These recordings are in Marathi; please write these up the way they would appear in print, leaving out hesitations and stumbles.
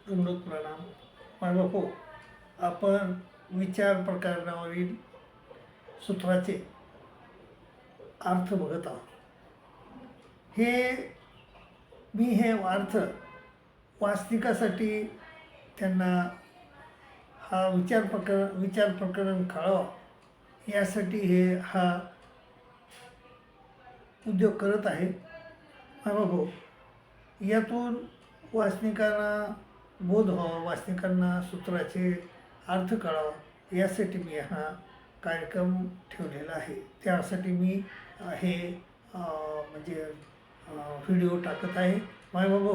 दंडोत प्रणाम. मायबापू, आपण विचार प्रकरणावरील सूत्राचे अर्थ बघत आहोत. हे अर्थ वाचनिकासाठी त्यांना हा विचार प्रकरण कळावा यासाठी हा उद्योग करत आहे. मायबापू, यातून वाचनिकांना बोध व्हावा, वाचनिकांना सूत्राचे अर्थ कळावा यासाठी मी हा कार्यक्रम ठेवलेला आहे. त्यासाठी मी हे म्हणजे व्हिडिओ टाकत आहे. मायबाबू,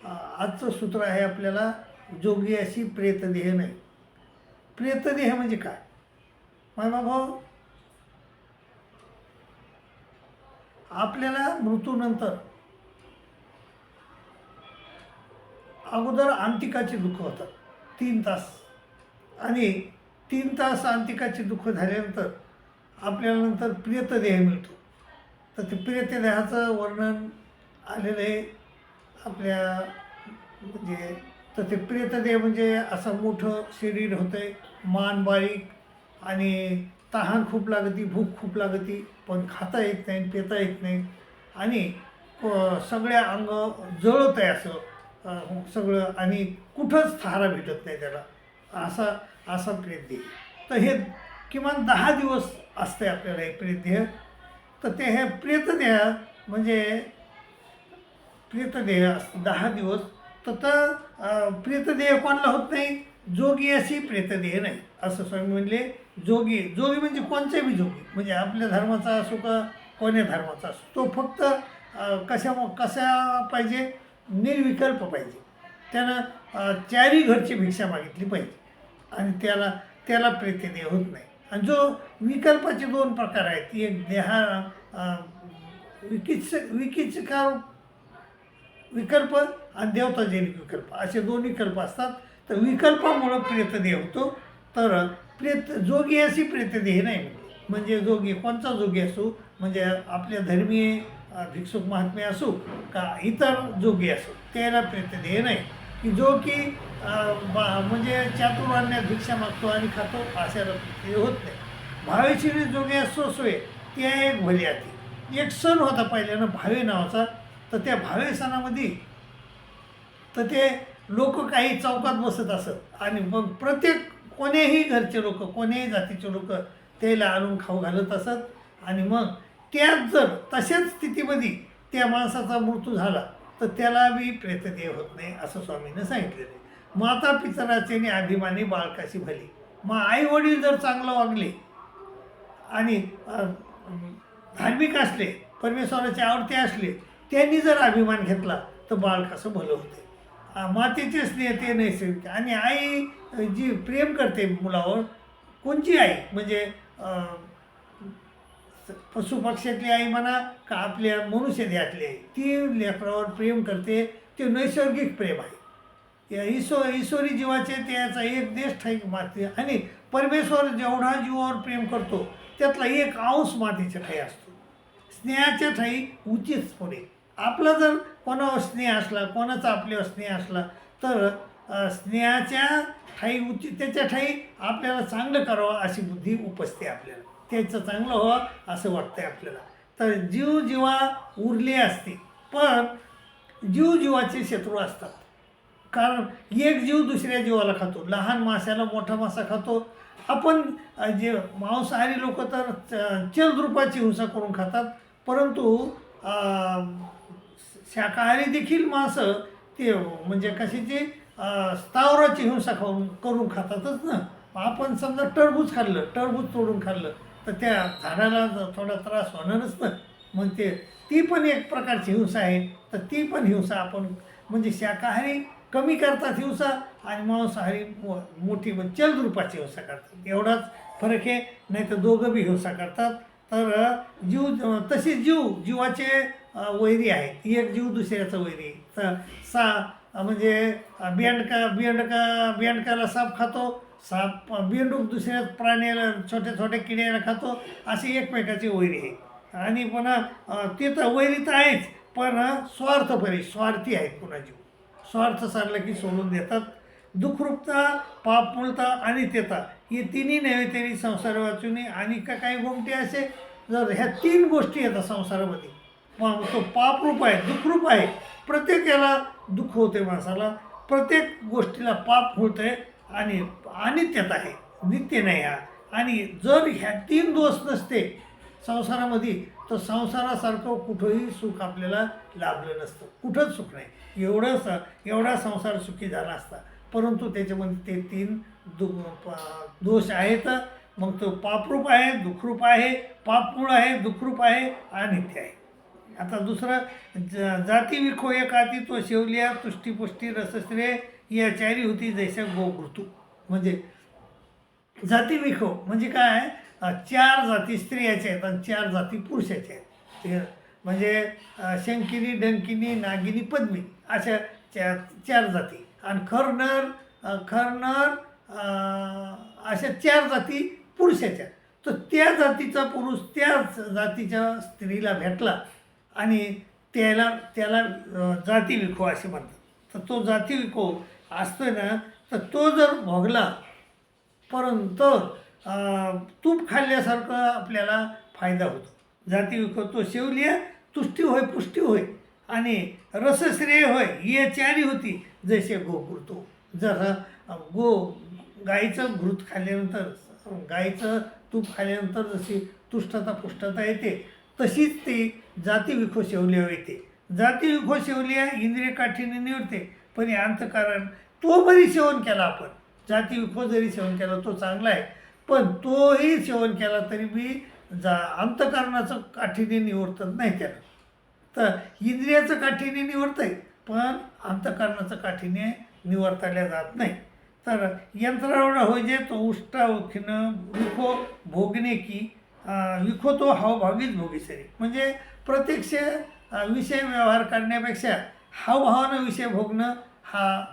आजचं सूत्र आहे आपल्याला जोगी अशी प्रेतदेह नाही. प्रेतदेह म्हणजे काय? मायबाबू, आपल्याला मृत्यूनंतर अगोदर अंतिकाचे दुःख होतात 3 तास, आणि 3 तास अंतिकाचे दुःख झाल्यानंतर आपल्याला नंतर प्रेतदेह मिळतो. तर ते प्रेतदेहाचं वर्णन आलेलं आहे आपल्या म्हणजे. तर ते प्रेतदेह म्हणजे असं मोठं शरीर होतं आहे, मान बारीक, आणि तहान खूप लागती, भूक खूप लागती, पण खाता येत नाही, पिता येत नाही, आणि सगळ्या अंग जळत आहे असं सगळं, आणि कुठंच थारा भेटत नाही त्याला, असा प्रेतदेह. तर हे किमान 10 दिवस असते आपल्याला हे प्रेतदेह. तर ते हे प्रेतदेह म्हणजे प्रेतदेह असतं 10 दिवस. तर प्रेतदेह कोणाला होत नाही? जोगी अशी प्रेतदेह नाही, असं स्वामी म्हणले. जोगी म्हणजे कोणचाही जोगी, म्हणजे आपल्या धर्माचा असो का कोण्या धर्माचा असो, तो फक्त कशा पाहिजे? निर्विकल्प पाहिजे. त्यानं 4ही घरची भिक्षा मागितली पाहिजे, आणि त्याला प्रेतदेह होत नाही. आणि जो विकल्पाचे 2 प्रकार आहेत, एक विकित्सकार विकल्प आणि देवताजनिक विकल्प, असे 2 विकल्प असतात. तर विकल्पामुळं प्रेतदेह होतो. तर जोगी अशी प्रेतदेह नाही. म्हणजे जोगी कोणचा जोगी असो, म्हणजे आपल्या धर्मीय भिक्षुक महात्मे असो का इतर जोगी असो, त्याला प्रेतदेह नाही. की जो की म्हणजे चातुर्वर्ण्यात भिक्षा मागतो आणि खातो, अशाला प्रेतदेह होत नाही. भावेशिरी जोगी असो सोय, त्या एक भली आती. एक सण होता पहिल्यानं भावे नावाचा. तर त्या भावे सणामध्ये तर ते लोक काही चौकात बसत असत, आणि मग प्रत्येक कोण्याही घरचे लोक, कोण्याही जातीचे लोक त्याला आणून खाऊ घालत असत. आणि मग त्यात जर तशाच स्थितीमध्ये त्या माणसाचा मृत्यू झाला तर त्याला बी प्रेतदेह होत नाही, असं स्वामीनं सांगितलेलं आहे. माता पितराचे आणि अभिमानी बाळकाशी भली. मग आई वडील जर चांगलं वागले आणि धार्मिक असले, परमेश्वराचे आवडते असले, त्यांनी जर अभिमान घेतला तर बाळ कसं भलं होते. मातेचे स्नेह ते नैसर्गिक, आणि आई जी प्रेम करते मुलावर, कोणची आई म्हणजे पशुपक्ष्यातली आई म्हणा का आपल्या मनुष्य देहातली आई, ती लेकरावर प्रेम करते, ते नैसर्गिक प्रेम आहे. या ईश्वरी जीवाचे त्याचा एक देश ठाई माते, आणि परमेश्वर जेवढा जीवावर प्रेम करतो त्यातला 1 अंश मातीच्या ठाई असतो. स्नेहाच्या ठाई उचित पुढे. आपला जर कोणावर स्नेह असला, कोणाचा आपल्यावर स्नेह असला, तर स्नेहाच्या ठाई उचित, त्याच्या ठाई आपल्याला चांगलं करावं अशी बुद्धी उपजते आपल्याला, त्याचं चांगलं व्हावं असं वाटतंय आपल्याला. तर जीवा उरले असते, पण जीवाचे शत्रू असतात. कारण एक जीव दुसऱ्या जीवाला खातो. लहान माशाला मोठा मासा खातो. आपण जे मांसाहारी लोक तर चलद्रुपाची हिंसा करून खातात, परंतु शाकाहारी देखील माणसं ते म्हणजे कशाची स्थावराची हिंसा करून खातातच ना. आपण समजा टरबूज तोडून खाल्लं तर त्या झाडाला थोडा त्रास होणारच ना. मग ती पण एक प्रकारची हिंसा आहे. तर ती पण हिंसा आपण म्हणजे शाकाहारी कमी करतात हिंसा, आणि मांसाहारी मोठी चलद्रुपाची हिंसा करतात, एवढाच फरक आहे. नाही तर दोघं बी हिंसा करतात. तर तसेच जीवाचे वैरी आहेत. एक जीव दुसऱ्याचा वैरी. तर म्हणजे बेंडकाला साप खातो, साप बेंडूक दुसऱ्या प्राण्याला, छोट्या किड्याला खातो, असे एकमेकाचे वैरी आहे. आणि पुन्हा ते तर वैरी तर आहेच, पण स्वार्थी आहेत पुन्हा जीव. स्वार्थ सारला की सोडून देतात. दुःखरूपता, पापमूलता आणि तेता हे तिन्ही नव्हे तरी संसार वाचून आणि काही गोमटी असे जर ह्या 3 गोष्टी येतात संसारामध्ये. मग तो पापरूप आहे, दुःखरूप आहे. प्रत्येक याला दुःख होते माणसाला, प्रत्येक गोष्टीला पाप होत आहे आणि अनित्यता आहे, नित्य नाही हा. आणि जर ह्या 3 दोष नसते संसारामध्ये तर संसारासारखं कुठंही सुख आपल्याला लाभलं नसतं, कुठंच सुख नाही. एवढा संसार सुखी झाला असता, परंतु त्याच्यामध्ये ते 3 दोष आहेत. मग तो पापरूप आहे, दुःखरूप आहे, पापमूळ आहे, दुःखरूप आहे, अनित्य आहे. आता दुसरं जाती विखो एकाती तो शेवलिया तुष्टीपुष्टी रसश्रेय या चारी होती जैसा गोघृतू. म्हणजे जाती विखो म्हणजे काय, 4 जाती स्त्रियाच्या आहेत आणि 4 जाती पुरुषाच्या आहेत. ते म्हणजे शंकिनी, डंकिनी, नागिनी, पद्मी अशा 4 जाती. आणि खरनर अशा 4 जाती पुरुषाच्या. तर त्या जातीचा पुरुष त्याच जातीच्या स्त्रीला भेटला आणि त्याला जाती विखो असे म्हणतात. तर तो जाती विखो असतोय ना, तर तो जर भोगला परंतु तूप खाल्ल्यासारखं आपल्याला फायदा होतो. जाती विखो तो शेवलिया तुष्टी होय, पुष्टी होय आणि रसश्रेय होय ही 4 होती जसे गोघृतो. जसं गाईचं घृत खाल्ल्यानंतर, गाईचं तूप खाल्ल्यानंतर जशी तुष्टता पुष्टता येते, तशीच ती जाती विखो शेवलिया येते. जाती विखो शेवलिया इंद्रिय काठीने निवडते, पण हे अंतःकरण तो बरी सेवन केला आपण, जाती विखो जरी सेवन केला तो चांगला आहे, पण तोही सेवन केला तरी बी अंतःकरणाचं काठीने निवडत नाही त्याला. तर इंद्रियाचं काठीने निवडतंय पण अंतःकरणाचं काठीने निवडताल्या जात नाही. तर यंत्रावडा होय जे तो उष्टा उखणं विखो भोगणे की विखो तो हावभावीच भोगीसरी. म्हणजे प्रत्यक्ष विषय व्यवहार करण्यापेक्षा हावभावानं विषय भोगणं हा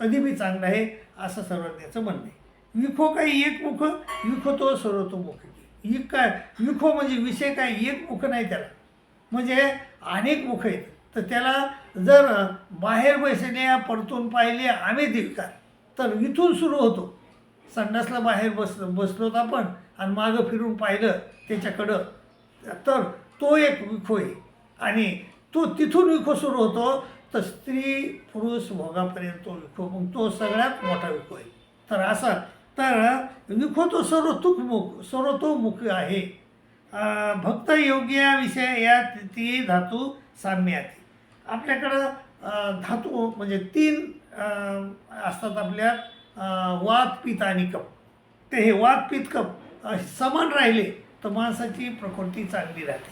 कधी बी चांगला आहे असं सर्वज्ञाचं म्हणणं आहे. विखो काही एकमुख, विखो तो सर्वतोमुखी. ही काय विखो म्हणजे विषय काय एकमुख नाही त्याला, म्हणजे अनेक मुख आहेत. तर त्याला जर बाहेर बसल्या परतून पाहिले आम्ही विकार तर इथून सुरू होतो. संडासला बाहेर बसलोत आपण आणि मागं फिरून पाहिलं त्याच्याकडं तर तो एक विखो आहे. आणि तो तिथून विखो सुरू होतो तर स्त्री पुरुष भोगापर्यंत तो विखो, मग तो सगळ्यात मोठा विखो आहे. तर असा तर विखो तो सर्वतोमुख आहे. भक्त योग्य विषय या ती धातू साम्यात. आपल्याकडं धातू म्हणजे 3 असतात आपल्यात, वात पित्त आणि कफ. ते हे वात पित्त कफ समान राहिले तर माणसाची प्रकृती चांगली राहते,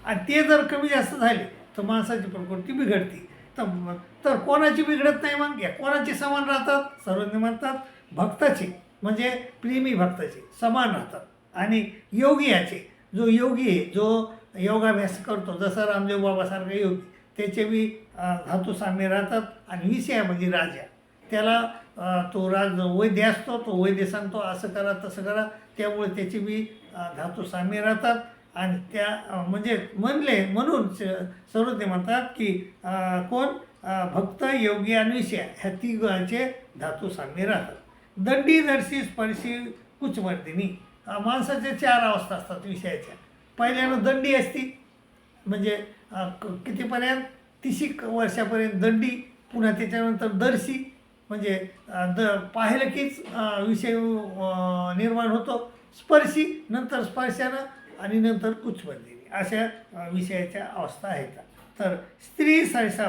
आणि ते जर कमी जास्त झाले तर माणसाची प्रकृती बिघडते. तर कोणाची बिघडत नाही, मग या कोणाचे समान राहतात, सर्वज्ञ म्हणतात भक्ताचे म्हणजे प्रेमी भक्ताचे समान राहतात. आणि योगी याचे, जो योगी आहे जो योगाभ्यास करतो जसं रामदेव बाबासारखं योगी, त्याचे बी धातू साम्य राहतात. आणि विषया म्हणजे राजा, त्याला तो वैद्य असतो, तो वैद्य सांगतो असं करा तसं करा, त्यामुळे त्याचे बी धातू साम्य राहतात. आणि त्या म्हणजे म्हणून सर्वज्ञ म्हणतात की कोण भक्त योगी आणि विषय ह्या 3 धातू साम्य राहतात. दंडी दर्शी स्पर्शी कुचमर्दिनी. माणसाच्या 4 अवस्था असतात विषयाच्या. पहिल्यानं दंडी असती, म्हणजे कितीपर्यंत 30 वर्षापर्यंत दंडी. पुन्हा त्याच्यानंतर दर्शी म्हणजे पाहिलं कीच विषय निर्माण होतो. स्पर्शी नंतर स्पर्शानं आणि नंतर कुचमर्दिनी अशा विषयाच्या अवस्था आहेत. तर स्त्री सहसा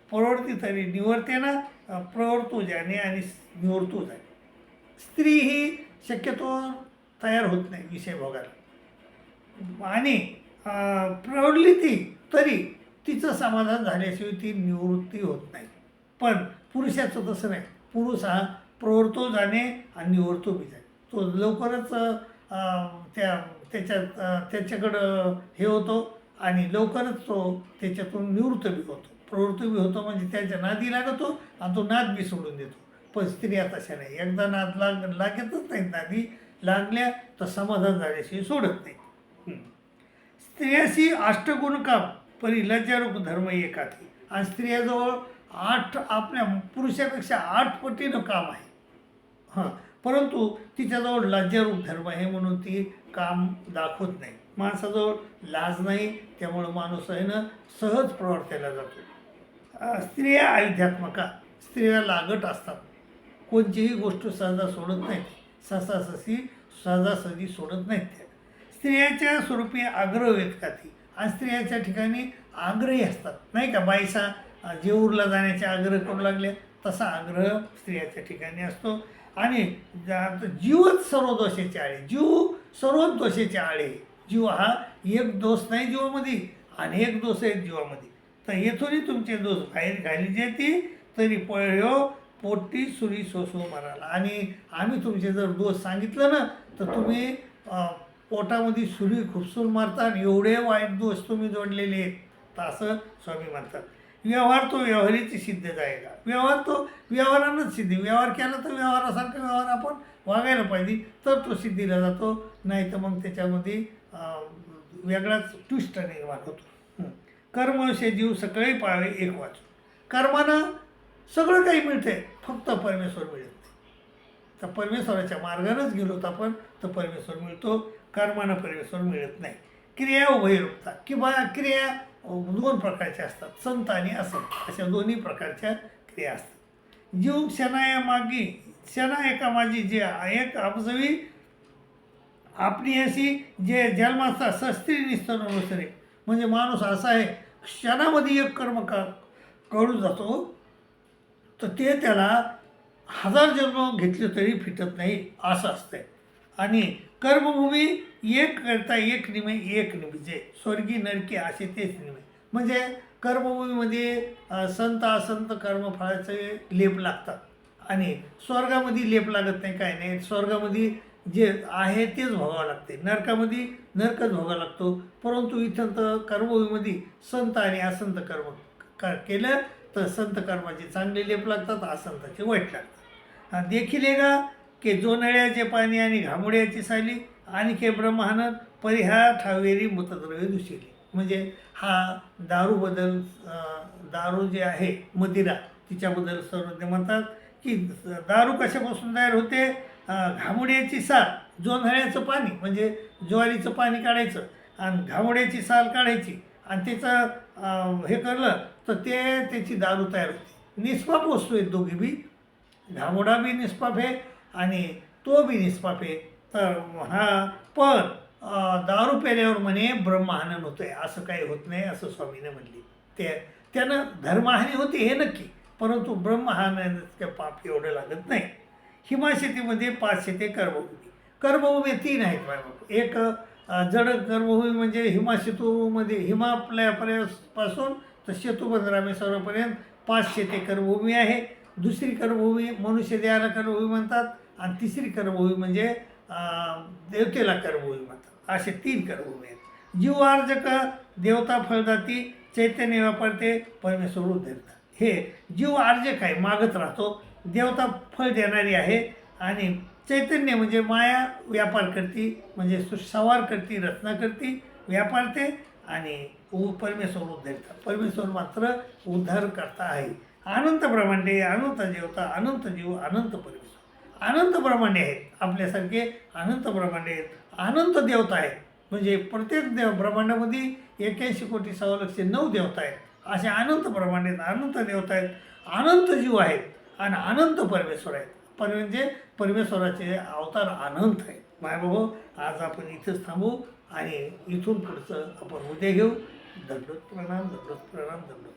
प्रवृत्ती तरी निवर्तेना प्रवर्तू जाणे आणि निवर्तू जाणे. स्त्री ही शक्यतो तयार होत नाही विषय भोगायला, आणि प्रवृत्ती तरी तिचं समाधान झाल्याशिवाय ती निवृत्ती होत नाही. पण पुरुषाचं तसं नाही. पुरुष हा प्रवर्तो जाणे आणि निवर्तो बी जाणे. तो लवकरच त्याच्याकडं हे होतो आणि लवकरच तो त्याच्यातून निवृत्त बी होतो. प्रवृत्त बी होतो म्हणजे त्याच्या नादी लागतो आणि तो नाद बी सोडून देतो. पण स्त्रिया तशा नाही, एकदा नाद लागतच नाही, नादी लागल्या तर समाधान झाल्याशिवाय सोडत नाही. स्त्रियाशी अष्टगुण काम परी लज्जारूप धर्म एकाती. आणि स्त्रियाजवळ आपल्या पुरुषापेक्षा 8 पटीनं काम आहे. हां, परंतु तिच्याजवळ लज्जारूप धर्म आहे म्हणून ती काम दाखवत नाही. माणसाजवळ लाज नाही, त्यामुळं माणूस आहे ना सहज प्रवर्तायला जातो. स्त्रिया अध्यात्मका, स्त्रिया लागट असतात. कोणतीही गोष्ट सहजा सोडत नाहीत, सहजासहजी सहजासहजी सोडत नाहीत त्या. स्त्रियाच्या स्वरूपी आग्रह व्यक्ताती, आणि स्त्रियाच्या ठिकाणी आग्रही असतात नाही का. बाईसा जेऊरला जाण्याचे आग्रह करू लागले, तसा आग्रह स्त्रियाच्या ठिकाणी असतो. आणि जीवच सर्व दोषाचे आळे, जीव सर्वच दोषाचे आळे. जीव हा एक दोष नाही जीवामध्ये, अनेक दोष आहेत जीवामध्ये. तर येथूनही तुमचे दोष बाहेर घाली जेती, तरी पळ्यो पोटी सुरी सोसो मारायला. आणि आम्ही तुमचे जर दोष सांगितलं ना, तर तुम्ही पोटामध्ये सुरी खुपसून मारता, आणि एवढे वाईट दोष तुम्ही जोडलेले आहेत. तर असं स्वामी म्हणतात. व्यवहार तो व्यवहारीची सिद्ध जायगा. व्यवहार तो व्यवहारानंच सिद्धी. व्यवहार केला तर व्यवहारासारखा व्यवहार आपण वागायला पाहिजे, तर तो सिद्धीला जातो. नाही तर मग त्याच्यामध्ये वेगळाच ट्विस्ट निर्माण होतो. कर्मशे जीव सगळे पावे एक वाचून. कर्मानं सगळं काही मिळते, फक्त परमेश्वर मिळत नाही. तर परमेश्वराच्या मार्गानंच गेलो तर आपण, तर परमेश्वर मिळतो. कर्मानं परमेश्वर मिळत नाही. क्रिया उभयरूपता, किंवा क्रिया 2 प्रकारच्या असतात, संत आणि असंत, अशा दोन्ही प्रकारच्या क्रिया असतात. जीव क्षणा एका माझी जे एक अब्जवी आपली अशी जे जन्माचा शस्त्री निस्तन अनुसरे. म्हणजे माणूस असा आहे, क्षणामध्ये एक कर्म कळून जातो, तर ते त्याला 1000 जन्म घेतले तरी फिटत नाही, असं असतंय. आणि कर्मभूमी एक करता एक निमे एक निमिजे, स्वर्गी नरकी असे तेच निमे. म्हणजे कर्मभूमीमध्ये संत असंत कर्मफळाचे लेप लागतात, आणि स्वर्गामध्ये लेप लागत नाही, काय नाही. स्वर्गामध्ये जे आहे तेच भोगावं लागते, नरकामध्ये नरकच भोगावं लागतो. परंतु इथं तर कर्मभूमीमध्ये संत आणि असंत कर्म केलं तर संत कर्माचे चांगले लेप लागतात, असंताचे वाईट लागतात. देखील के जोनळ्याचे पाणी आणि घामुड्याची साली, आणि के ब्रह्मानंद परिहा ठावेरी मूतद्रव्य दुशिली. म्हणजे हा दारूबद्दल, दारू जे आहे मदिरा, तिच्याबद्दल सर्वज्ञ म्हणतात की दारू कशापासून तयार होते. घामुड्याची साल, जोंधळ्याचं पाणी म्हणजे ज्वारीचं पाणी काढायचं, आणि घामुड्याची साल काढायची, आणि त्याचं हे करलं तर त्याची दारू तयार होते. निष्पाप वस्तू आहेत दोघी बी, घामुडा बी निष्पाप आहे आणि तो बी निष्पाप आहे. तर पण दारू पेल्यावर म्हणे ब्रह्महानन होतं आहे, असं काही होत नाही असं स्वामीने म्हणले. त्यानं धर्महानी होते हे नक्की, परंतु ब्रह्महानचं पाप एवढं लागत नाही. हिमाशेतीमध्ये 5 शेते कर्मभूमी. कर्मभूमी 3 आहेत बाबा. एक जड कर्मभूमी म्हणजे हिमासेतूमध्ये हिमालयापासून तर सेतुबंध रामेश्वरापर्यंत 5 शेते कर्मभूमी आहे. दुसरी कर्मभूमी मनुष्य देहाला कर्मभूमी म्हणतात, आणि तिसरी कर्मभूमी म्हणजे देवतेला कर्मभूमी म्हणतात. असे 3 कर्मभूमी आहेत. जीवार्जक देवता फळदाती, चैतन्य वापरते, परमेश्वर उद्धरतात. हे जीव अर्जक आहे, मागत राहतो. देवता फळ देणारी आहे, आणि चैतन्य म्हणजे माया व्यापार करती, म्हणजे सवार करती, रचना करती, व्यापारते, आणि परमेश्वर उद्धरतात. परमेश्वर मात्र उद्धार करता आहे. अनंत ब्रह्मांडे, अनंत देवता, अनंत जीव, अनंत परमेश्वर. अनंत ब्रह्मांडे आहेत, आपल्यासारखे अनंत ब्रह्मांडे आहेत, अनंत देवता आहेत. म्हणजे प्रत्येक ब्रह्मांडामध्ये 81 कोटी 6,09,000 देवता आहेत. असे अनंत ब्रह्मांड आहेत, अनंत देवता आहेत, अनंत जीव आहेत, आणि अनंत परमेश्वर आहेत. म्हणजे परमेश्वराचे अवतार अनंत आहेत. मायबाबा, आज आपण इथंच थांबू, आणि इथून पुढचं आपण उद्या घेऊ. दंडोत प्रणाम, दंडोत प्रणाम, दंडोत.